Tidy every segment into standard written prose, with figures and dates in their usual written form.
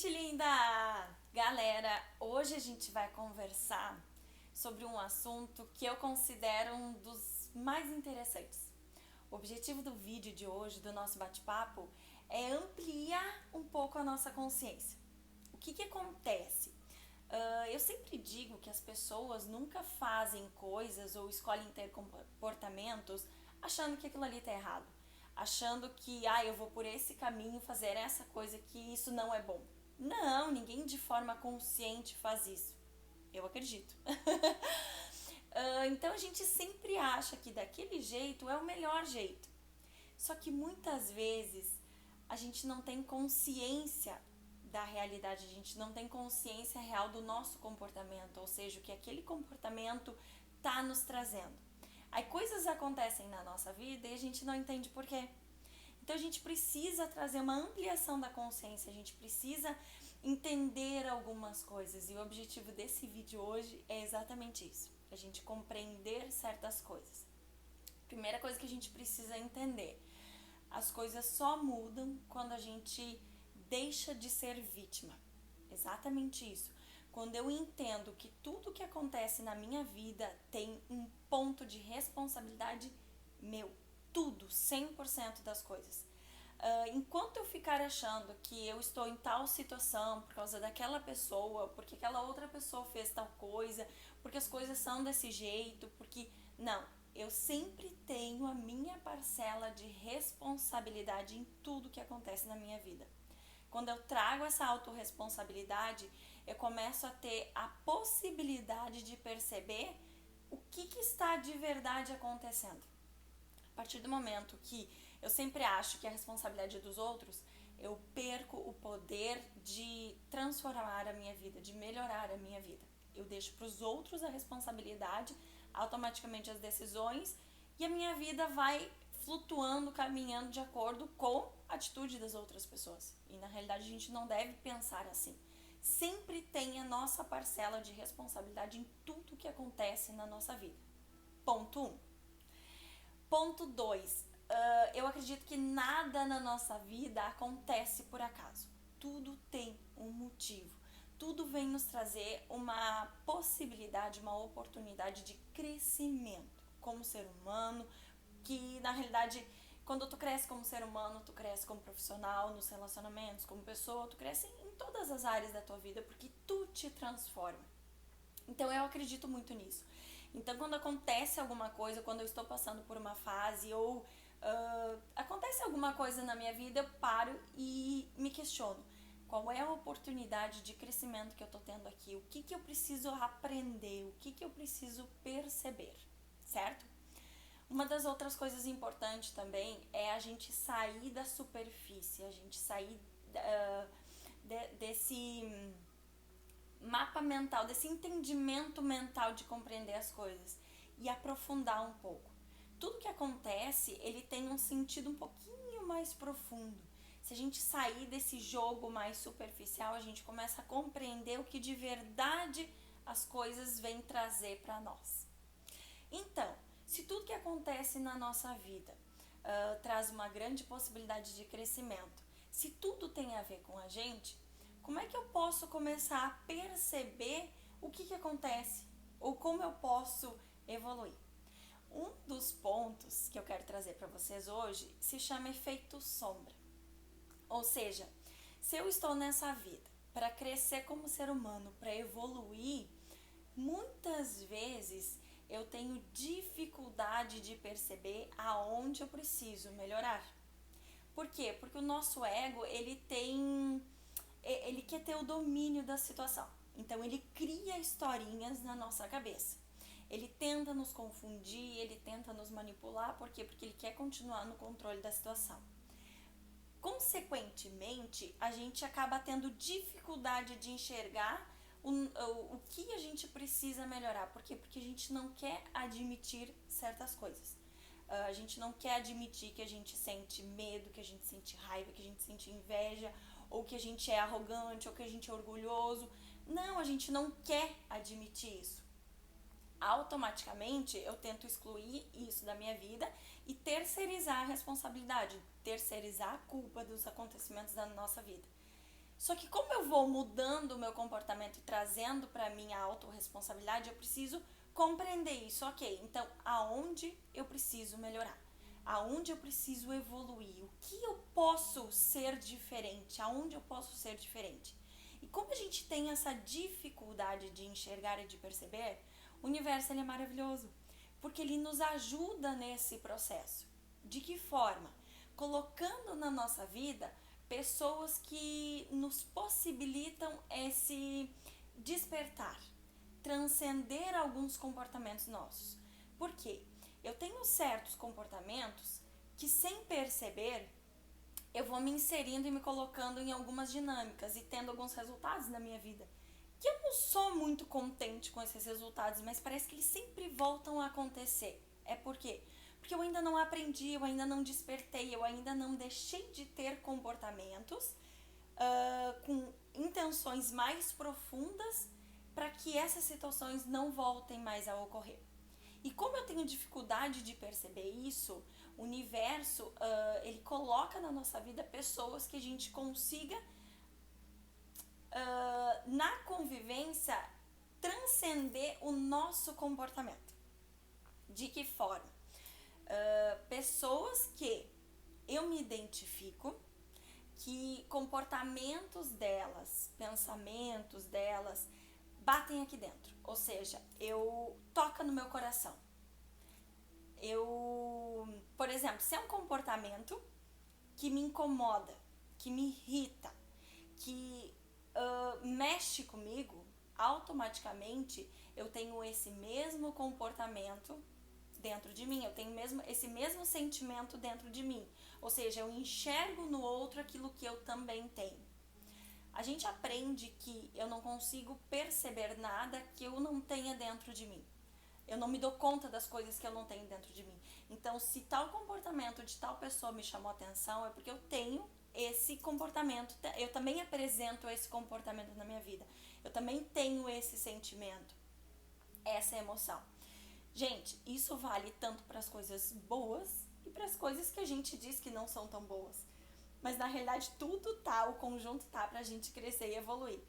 Gente linda! Galera, hoje a gente vai conversar sobre um assunto que eu considero um dos mais interessantes. O objetivo do vídeo de hoje, do nosso bate-papo, é ampliar um pouco a nossa consciência. O que acontece? Eu sempre digo que as pessoas nunca fazem coisas ou escolhem ter comportamentos achando que aquilo ali está errado. Achando que, eu vou por esse caminho fazer essa coisa que isso não é bom. Não, ninguém de forma consciente faz isso. Eu acredito. Então a gente sempre acha que daquele jeito é o melhor jeito. Só que muitas vezes a gente não tem consciência da realidade, a gente não tem consciência real do nosso comportamento, ou seja, o que aquele comportamento tá nos trazendo. Aí coisas acontecem na nossa vida e a gente não entende por quê. Então a gente precisa trazer uma ampliação da consciência, a gente precisa entender algumas coisas e o objetivo desse vídeo hoje é exatamente isso, a gente compreender certas coisas. Primeira coisa que a gente precisa entender, as coisas só mudam quando a gente deixa de ser vítima. Exatamente isso. Quando eu entendo que tudo que acontece na minha vida tem um ponto de responsabilidade meu. Tudo, 100% das coisas. Enquanto eu ficar achando que eu estou em tal situação por causa daquela pessoa, porque aquela outra pessoa fez tal coisa, porque as coisas são desse jeito, porque... Não, eu sempre tenho a minha parcela de responsabilidade em tudo que acontece na minha vida. Quando eu trago essa autorresponsabilidade, eu começo a ter a possibilidade de perceber o que está de verdade acontecendo. A partir do momento que eu sempre acho que a responsabilidade é dos outros, eu perco o poder de transformar a minha vida, de melhorar a minha vida. Eu deixo para os outros a responsabilidade, automaticamente as decisões, e a minha vida vai flutuando, caminhando de acordo com a atitude das outras pessoas. E na realidade a gente não deve pensar assim. Sempre tem a nossa parcela de responsabilidade em tudo que acontece na nossa vida. Ponto 1. Ponto 2. Eu acredito que nada na nossa vida acontece por acaso. Tudo tem um motivo. Tudo vem nos trazer uma possibilidade, uma oportunidade de crescimento como ser humano, que na realidade, quando tu cresce como ser humano, tu cresce como profissional, nos relacionamentos, como pessoa, tu cresce em todas as áreas da tua vida, porque tu te transforma. Então eu acredito muito nisso. Então quando acontece alguma coisa, quando eu estou passando por uma fase ou acontece alguma coisa na minha vida, eu paro e me questiono. Qual é a oportunidade de crescimento que eu estou tendo aqui? O que eu preciso aprender? O que eu preciso perceber? Certo? Uma das outras coisas importantes também é a gente sair da superfície, a gente sair desse mapa mental, desse entendimento mental de compreender as coisas e aprofundar um pouco. Tudo que acontece, ele tem um sentido um pouquinho mais profundo. Se a gente sair desse jogo mais superficial, a gente começa a compreender o que de verdade as coisas vêm trazer para nós. Então, se tudo que acontece na nossa vida traz uma grande possibilidade de crescimento, se tudo tem a ver com a gente, como é que eu posso começar a perceber o que acontece? Ou como eu posso evoluir? Um dos pontos que eu quero trazer para vocês hoje se chama efeito sombra. Ou seja, se eu estou nessa vida para crescer como ser humano, para evoluir, muitas vezes eu tenho dificuldade de perceber aonde eu preciso melhorar. Por quê? Porque o nosso ego, ele quer ter o domínio da situação. Então ele cria historinhas na nossa cabeça. Ele tenta nos confundir, ele tenta nos manipular, por quê? Porque ele quer continuar no controle da situação. Consequentemente, a gente acaba tendo dificuldade de enxergar o que a gente precisa melhorar. Por quê? Porque a gente não quer admitir certas coisas. A gente não quer admitir que a gente sente medo, que a gente sente raiva, que a gente sente inveja, ou que a gente é arrogante, ou que a gente é orgulhoso. Não, a gente não quer admitir isso. Automaticamente eu tento excluir isso da minha vida e terceirizar a responsabilidade, terceirizar a culpa dos acontecimentos da nossa vida. Só que como eu vou mudando o meu comportamento e trazendo para mim a autorresponsabilidade, eu preciso compreender isso. Ok, então aonde eu preciso melhorar? Aonde eu preciso evoluir? O que eu posso ser diferente? Aonde eu posso ser diferente? E como a gente tem essa dificuldade de enxergar e de perceber, o universo ele é maravilhoso, porque ele nos ajuda nesse processo. De que forma? Colocando na nossa vida pessoas que nos possibilitam esse despertar, transcender alguns comportamentos nossos. Por quê? Eu tenho certos comportamentos que, sem perceber, eu vou me inserindo e me colocando em algumas dinâmicas e tendo alguns resultados na minha vida. Que eu não sou muito contente com esses resultados, mas parece que eles sempre voltam a acontecer. É por quê? Porque eu ainda não aprendi, eu ainda não despertei, eu ainda não deixei de ter comportamentos com intenções mais profundas para que essas situações não voltem mais a ocorrer. E como eu tenho dificuldade de perceber isso, o universo ele coloca na nossa vida pessoas que a gente consiga na convivência transcender o nosso comportamento. De que forma? Pessoas que eu me identifico, que comportamentos delas, pensamentos delas batem aqui dentro. Ou seja, eu toca no meu coração. Por exemplo, se é um comportamento que me incomoda, que me irrita, que mexe comigo, automaticamente eu tenho esse mesmo comportamento dentro de mim, eu tenho esse mesmo sentimento dentro de mim. Ou seja, eu enxergo no outro aquilo que eu também tenho. A gente aprende que eu não consigo perceber nada que eu não tenha dentro de mim. Eu não me dou conta das coisas que eu não tenho dentro de mim. Então, se tal comportamento de tal pessoa me chamou a atenção, é porque eu tenho esse comportamento, eu também apresento esse comportamento na minha vida. Eu também tenho esse sentimento, essa emoção. Gente, isso vale tanto para as coisas boas e para as coisas que a gente diz que não são tão boas. Mas na realidade tudo tá, o conjunto tá pra gente crescer e evoluir.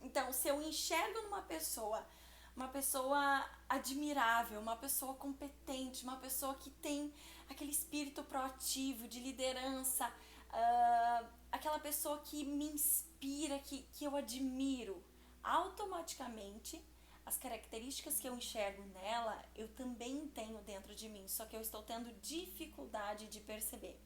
Então, se eu enxergo numa pessoa uma pessoa admirável, uma pessoa competente, uma pessoa que tem aquele espírito proativo, de liderança, aquela pessoa que me inspira, que eu admiro, automaticamente as características que eu enxergo nela, eu também tenho dentro de mim, só que eu estou tendo dificuldade de perceber.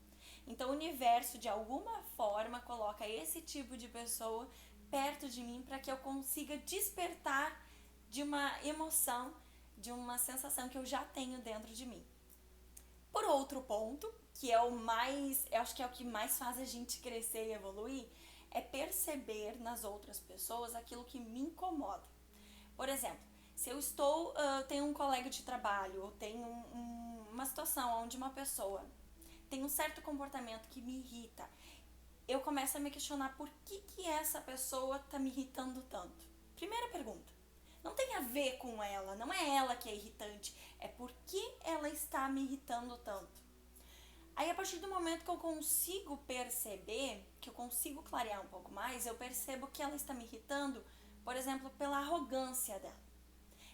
Então o universo, de alguma forma, coloca esse tipo de pessoa perto de mim para que eu consiga despertar de uma emoção, de uma sensação que eu já tenho dentro de mim. Por outro ponto, que é o mais, eu acho que é o que mais faz a gente crescer e evoluir, é perceber nas outras pessoas aquilo que me incomoda. Por exemplo, se eu tenho um colega de trabalho, ou tenho uma situação onde uma pessoa tem um certo comportamento que me irrita, eu começo a me questionar por que essa pessoa tá me irritando tanto. Primeira pergunta. Não tem a ver com ela, não é ela que é irritante, é por que ela está me irritando tanto. Aí a partir do momento que eu consigo perceber, que eu consigo clarear um pouco mais, eu percebo que ela está me irritando, por exemplo, pela arrogância dela.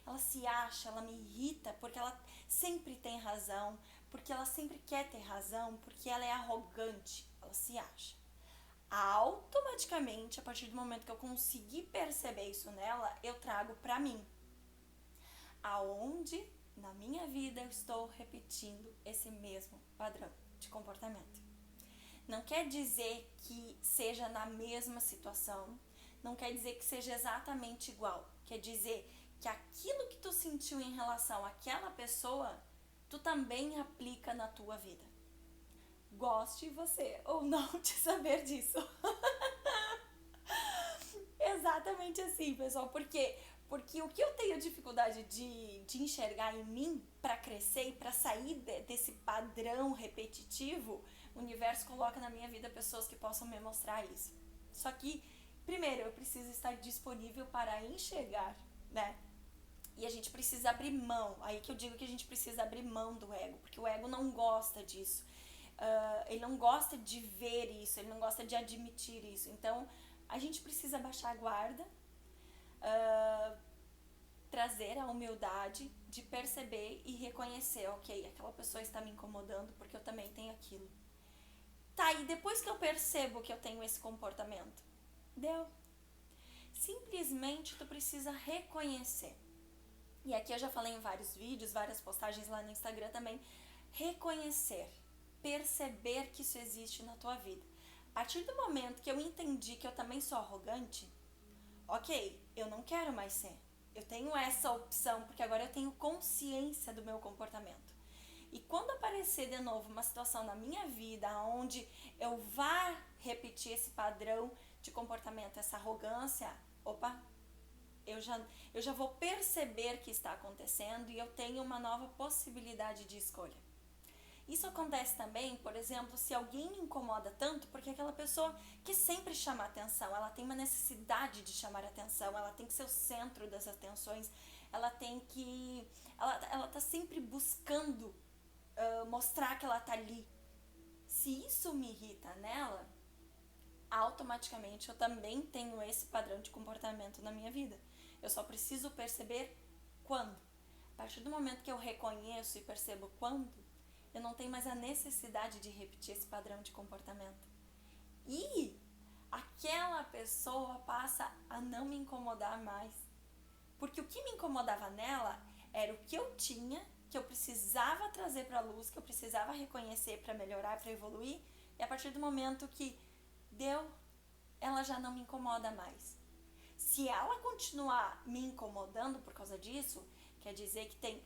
Ela se acha, ela me irrita porque ela sempre tem razão, porque ela sempre quer ter razão, porque ela é arrogante, ela se acha. Automaticamente, a partir do momento que eu conseguir perceber isso nela, eu trago pra mim. Aonde na minha vida eu estou repetindo esse mesmo padrão de comportamento. Não quer dizer que seja na mesma situação, não quer dizer que seja exatamente igual. Quer dizer que aquilo que tu sentiu em relação àquela pessoa, tu também aplica na tua vida. Goste você ou não de saber disso. Exatamente assim, pessoal. Porque o que eu tenho dificuldade de enxergar em mim para crescer e para sair desse padrão repetitivo, o universo coloca na minha vida pessoas que possam me mostrar isso. Só que, primeiro, eu preciso estar disponível para enxergar, né? E a gente precisa abrir mão. Aí que eu digo que a gente precisa abrir mão do ego, porque o ego não gosta disso. Ele não gosta de ver isso, ele não gosta de admitir isso. Então, a gente precisa baixar a guarda, trazer a humildade de perceber e reconhecer, ok, aquela pessoa está me incomodando porque eu também tenho aquilo. Tá, e depois que eu percebo que eu tenho esse comportamento, deu. Simplesmente tu precisa reconhecer. E aqui eu já falei em vários vídeos, várias postagens lá no Instagram também. Reconhecer, perceber que isso existe na tua vida. A partir do momento que eu entendi que eu também sou arrogante, ok, eu não quero mais ser. Eu tenho essa opção, porque agora eu tenho consciência do meu comportamento. E quando aparecer de novo uma situação na minha vida onde eu vá repetir esse padrão de comportamento, essa arrogância, opa, eu já vou perceber que está acontecendo e eu tenho uma nova possibilidade de escolha. Isso acontece também, por exemplo, se alguém me incomoda tanto, porque aquela pessoa que sempre chama atenção, ela tem uma necessidade de chamar atenção, ela tem que ser o centro das atenções, ela tá sempre buscando mostrar que ela tá ali. Se isso me irrita nela, automaticamente eu também tenho esse padrão de comportamento na minha vida. Eu só preciso perceber quando. A partir do momento que eu reconheço e percebo quando, eu não tenho mais a necessidade de repetir esse padrão de comportamento. E aquela pessoa passa a não me incomodar mais. Porque o que me incomodava nela era o que eu tinha, que eu precisava trazer para a luz, que eu precisava reconhecer para melhorar, para evoluir. E a partir do momento que deu, ela já não me incomoda mais. Se ela continuar me incomodando por causa disso, quer dizer que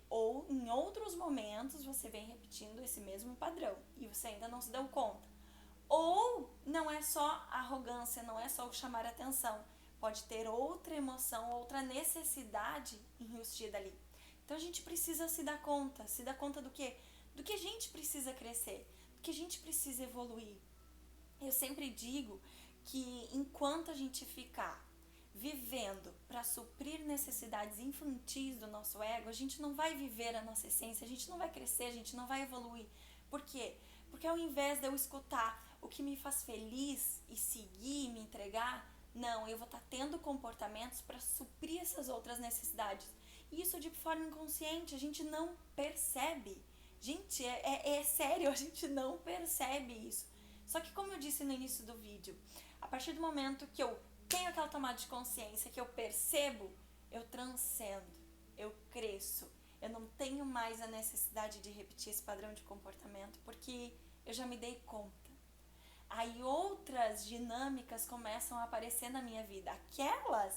em outros momentos você vem repetindo esse mesmo padrão e você ainda não se deu conta. Ou não é só arrogância, não é só o chamar atenção. Pode ter outra emoção, outra necessidade enrustida ali. Então a gente precisa se dar conta do quê? Do que a gente precisa crescer, do que a gente precisa evoluir. Eu sempre digo que enquanto a gente ficar vivendo para suprir necessidades infantis do nosso ego, a gente não vai viver a nossa essência, a gente não vai crescer, a gente não vai evoluir. Por quê? Porque ao invés de eu escutar o que me faz feliz e seguir, me entregar, não, eu vou estar tendo comportamentos para suprir essas outras necessidades. E isso de forma inconsciente, a gente não percebe. Gente, é sério, a gente não percebe isso. Só que como eu disse no início do vídeo, a partir do momento que eu tenho aquela tomada de consciência, que eu percebo, eu transcendo, eu cresço. Eu não tenho mais a necessidade de repetir esse padrão de comportamento, porque eu já me dei conta. Aí outras dinâmicas começam a aparecer na minha vida. Aquelas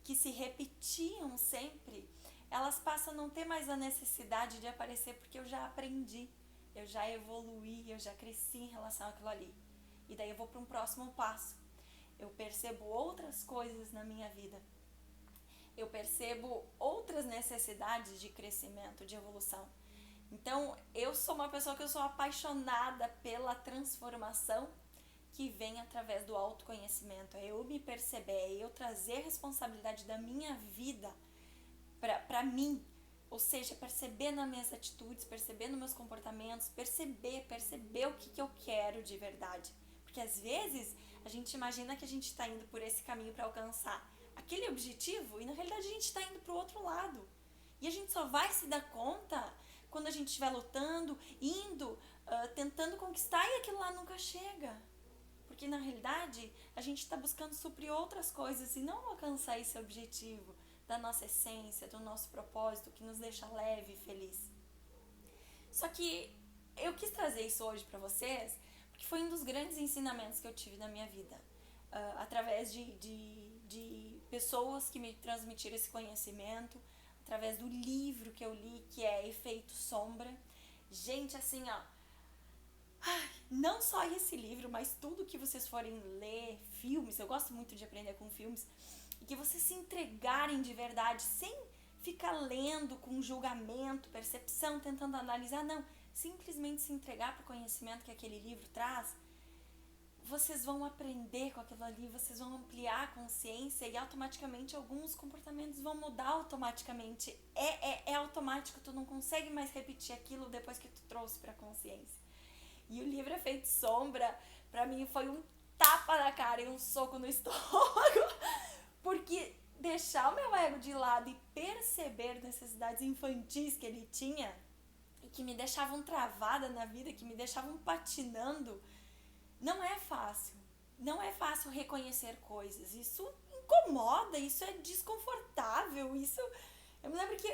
que se repetiam sempre, elas passam a não ter mais a necessidade de aparecer, porque eu já aprendi, eu já evoluí, eu já cresci em relação àquilo ali. E daí eu vou para um próximo passo. Eu percebo outras coisas na minha vida. Eu percebo outras necessidades de crescimento, de evolução. Então, eu sou uma pessoa que eu sou apaixonada pela transformação que vem através do autoconhecimento. É eu me perceber, é eu trazer responsabilidade da minha vida para mim. Ou seja, perceber nas minhas atitudes, perceber nos meus comportamentos, perceber o que eu quero de verdade. Porque às vezes a gente imagina que a gente está indo por esse caminho para alcançar aquele objetivo e na realidade a gente está indo para o outro lado. E a gente só vai se dar conta quando a gente estiver lutando, indo, tentando conquistar e aquilo lá nunca chega. Porque na realidade a gente está buscando suprir outras coisas e não alcançar esse objetivo da nossa essência, do nosso propósito que nos deixa leve e feliz. Só que eu quis trazer isso hoje para vocês porque foi um dos grandes ensinamentos que eu tive na minha vida, através de pessoas que me transmitiram esse conhecimento, através do livro que eu li, que é Efeito Sombra. Gente, assim, ó, não só esse livro, mas tudo que vocês forem ler, filmes, eu gosto muito de aprender com filmes, e que vocês se entregarem de verdade, sem ficar lendo com julgamento, percepção, tentando analisar, não, simplesmente se entregar para o conhecimento que aquele livro traz, vocês vão aprender com aquilo ali, vocês vão ampliar a consciência e automaticamente alguns comportamentos vão mudar automaticamente. É automático, tu não consegue mais repetir aquilo depois que tu trouxe para a consciência. E o livro Efeito Sombra, para mim, foi um tapa na cara e um soco no estômago, porque deixar o meu ego de lado e perceber necessidades infantis que ele tinha e que me deixavam travada na vida, que me deixavam patinando, não é fácil. Não é fácil reconhecer coisas. Isso incomoda, isso é desconfortável, isso... Eu me lembro que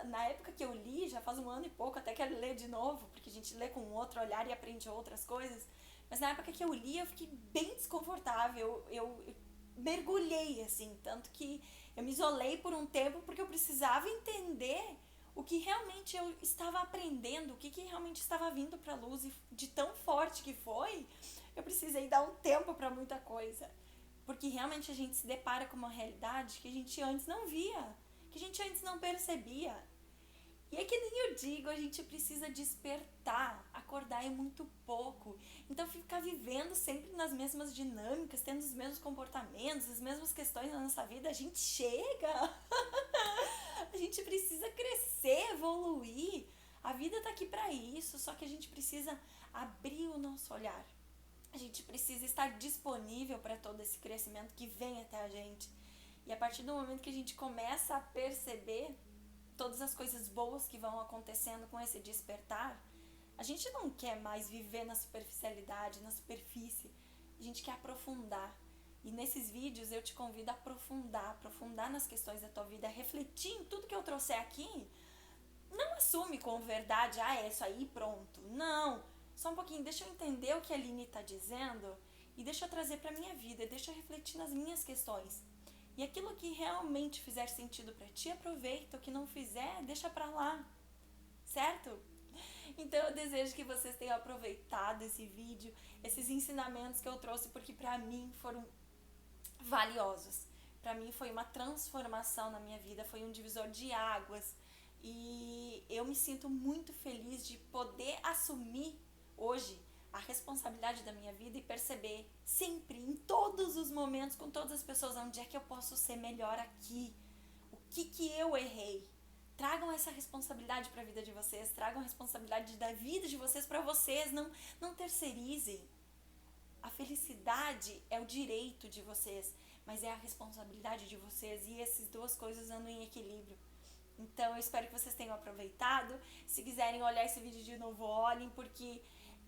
na época que eu li, já faz um ano e pouco, até quero ler de novo, porque a gente lê com outro olhar e aprende outras coisas, mas na época que eu li, eu fiquei bem desconfortável, eu mergulhei, assim, tanto que eu me isolei por um tempo porque eu precisava entender o que realmente eu estava aprendendo, o que realmente estava vindo para a luz, e de tão forte que foi, eu precisei dar um tempo para muita coisa, porque realmente a gente se depara com uma realidade que a gente antes não via, que a gente antes não percebia. E é que nem eu digo, a gente precisa despertar, acordar é muito pouco. Então ficar vivendo sempre nas mesmas dinâmicas, tendo os mesmos comportamentos, as mesmas questões na nossa vida, a gente chega. A gente precisa crescer, evoluir. A vida tá aqui para isso, só que a gente precisa abrir o nosso olhar. A gente precisa estar disponível para todo esse crescimento que vem até a gente. E a partir do momento que a gente começa a perceber todas as coisas boas que vão acontecendo com esse despertar, a gente não quer mais viver na superficialidade, na superfície. A gente quer aprofundar. E nesses vídeos eu te convido a aprofundar nas questões da tua vida, refletir em tudo que eu trouxer aqui. Não assume como verdade, é isso aí, pronto. Não, só um pouquinho, deixa eu entender o que a Aline está dizendo e deixa eu trazer para minha vida, deixa eu refletir nas minhas questões. E aquilo que realmente fizer sentido para ti, aproveita. O que não fizer, deixa para lá. Certo? Então eu desejo que vocês tenham aproveitado esse vídeo, esses ensinamentos que eu trouxe, porque para mim foram valiosos. Para mim foi uma transformação na minha vida, foi um divisor de águas. E eu me sinto muito feliz de poder assumir hoje a responsabilidade da minha vida e perceber sempre, em todos os momentos, com todas as pessoas, onde é que eu posso ser melhor aqui, o que eu errei. Tragam essa responsabilidade para a vida de vocês, tragam a responsabilidade da vida de vocês para vocês, não terceirizem. A felicidade é o direito de vocês, mas é a responsabilidade de vocês, e essas duas coisas andam em equilíbrio. Então eu espero que vocês tenham aproveitado. Se quiserem olhar esse vídeo de novo, olhem, porque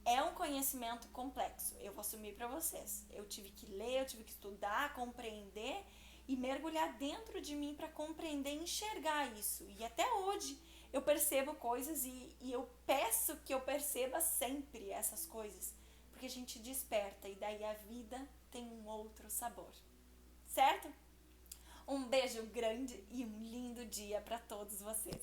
é um conhecimento complexo, eu vou assumir para vocês. Eu tive que ler, eu tive que estudar, compreender e mergulhar dentro de mim para compreender e enxergar isso. E até hoje eu percebo coisas e eu peço que eu perceba sempre essas coisas, porque a gente desperta e daí a vida tem um outro sabor. Certo? Um beijo grande e um lindo dia para todos vocês.